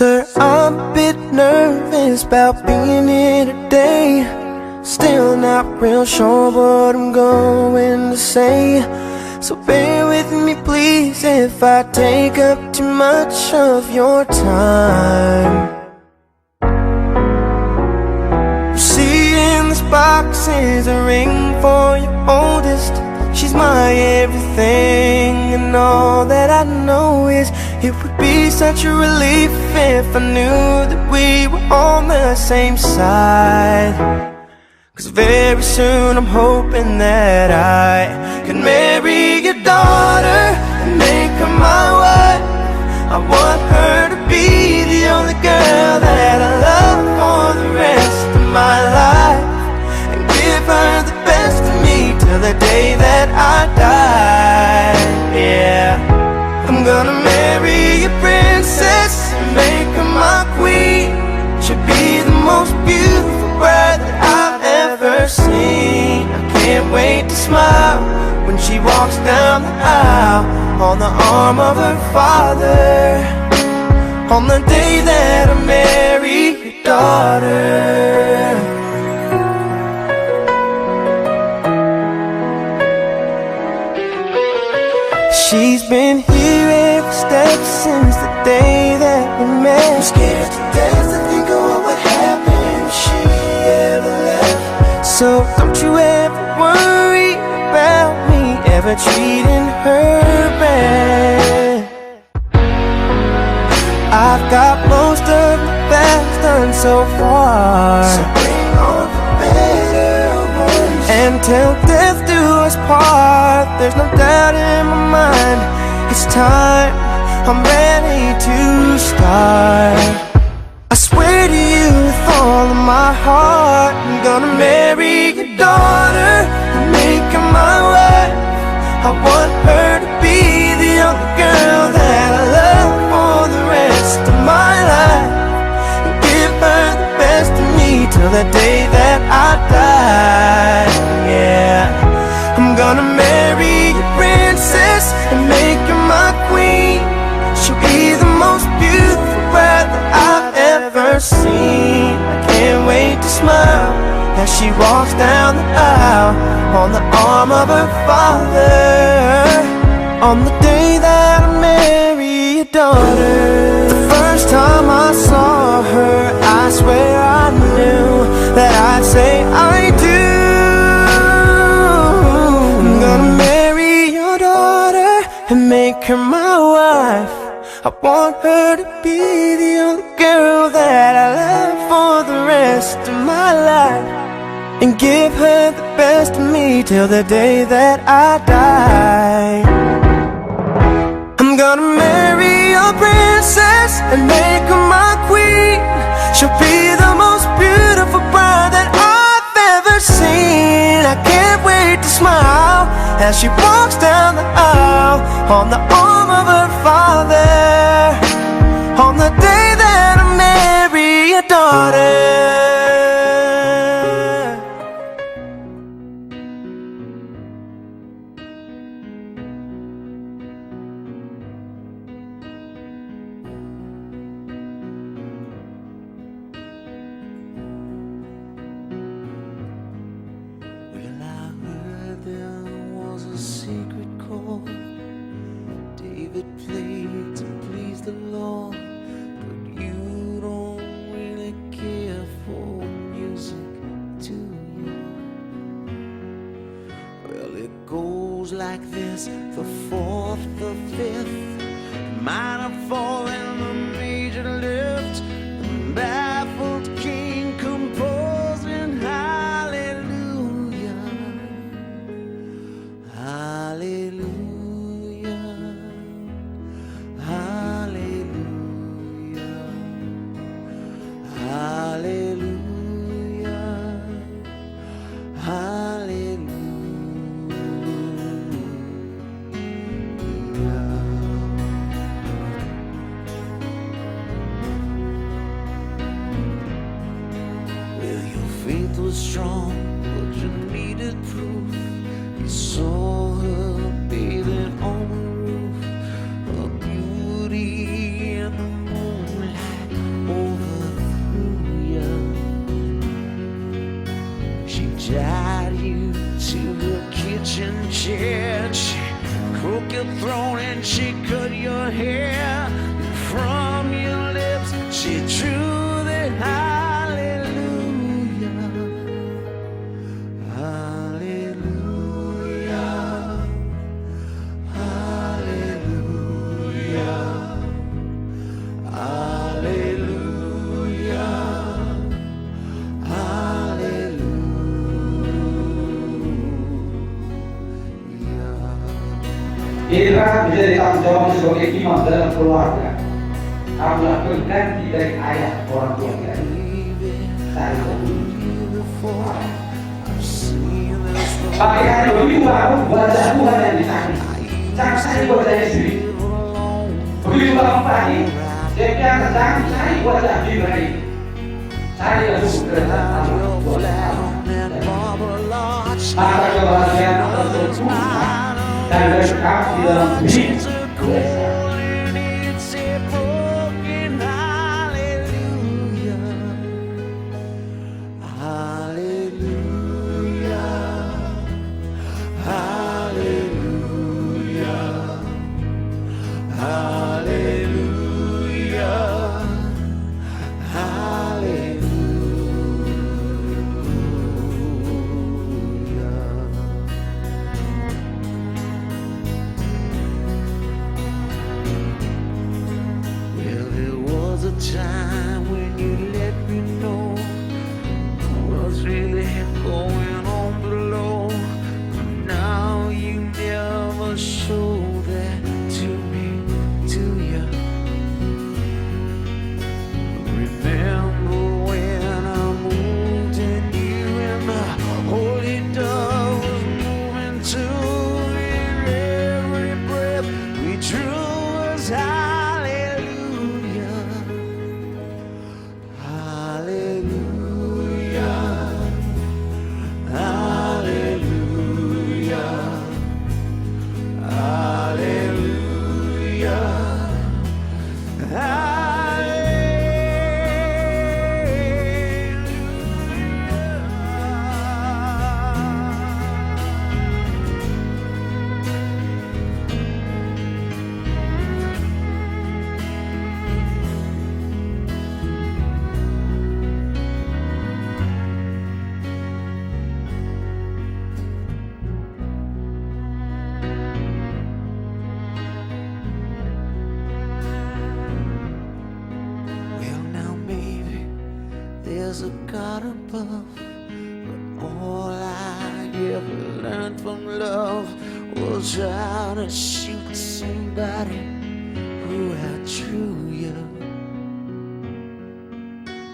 Sir, I'm a bit nervous about being here today. Still not real sure what I'm going to say. So bear with me please if I take up too much of your time. You see in this box is a ring for your oldest. She's my everything, and all that I know is it would be such a relief if I knew that we were on the same side. 'Cause very soon I'm hoping that I can marry your daughter and make her my wife. I want her to be the only girl that I love for the rest of my life, and give her the best of me till the day that I die. Yeah, I'm gonna marry a princess and make her my queen. She'll be the most beautiful bride that I've ever seen. I can't wait to smile when she walks down the aisle on the arm of her father, on the day that I marry your daughter. She's been here every step since the day that we met. I'm scared to death to think of what would happen if she ever left. So don't you ever worry about me ever treating her bad. I've got most of the best done so far, so bring on the better ones. And till death do us part, there's no doubt in my mind, it's time, I'm ready to start. I swear to you with all of my heart, I'm gonna marry your daughter and make her my wife. I want her to be the only girl that I love for the rest of my life, and give her the best of me till the day that I die. Yeah, I'm gonna marry a princess and make her my queen. She'll be the most beautiful bride that I've ever seen. I can't wait to smile as she walks down the aisle on the arm of her father, on the day that I marry your daughter. The first time I saw her, I swear I knew that I'd say I do. I'm gonna marry your daughter and make her my wife. I want her to be the only girl that I love for the rest of my life, and give her the best of me till the day that I die. I'm gonna marry a princess and make her my queen. She'll be the most beautiful bride that I've ever seen. I can't wait to smile as she walks down the aisle on the arm of her father, on the day that I marry your daughter. David played to please the Lord, but you don't really care for music, do you? Well, it goes like this: the fourth, the fifth, minor fall and the major lift, the baffled king composing hallelujah, hallelujah. shed. She crook your throat and she cut your hair. And from your lips she drew the hallelujah. Hallelujah. Hallelujah. Hallelujah. Inilah menjadi tanggung jawab sebagai imam dalam keluarga. Kamulah pengganti dari ayah orang tua kita. Saya pakaian begitu baru wajah Tuhan yang disakiti. Jangan saya wajah sendiri. Begitu baru pagi, setiap sedang saya wajah diri. Saya langsung kerja maka kebahagiaan akan tercurah dan berkah di dalam hidup desa. Time when you let me know what's really going on below. Now you never show that to me, do you? Remember when I moved in you and the holy dove was moving too. In every breath we drew was high. There's a God above, but all I ever learned from love was how to shoot somebody who outdrew you.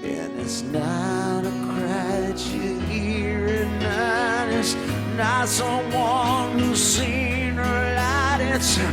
And it's not a cry that you hear at night. It's not someone who's seen her light. It's a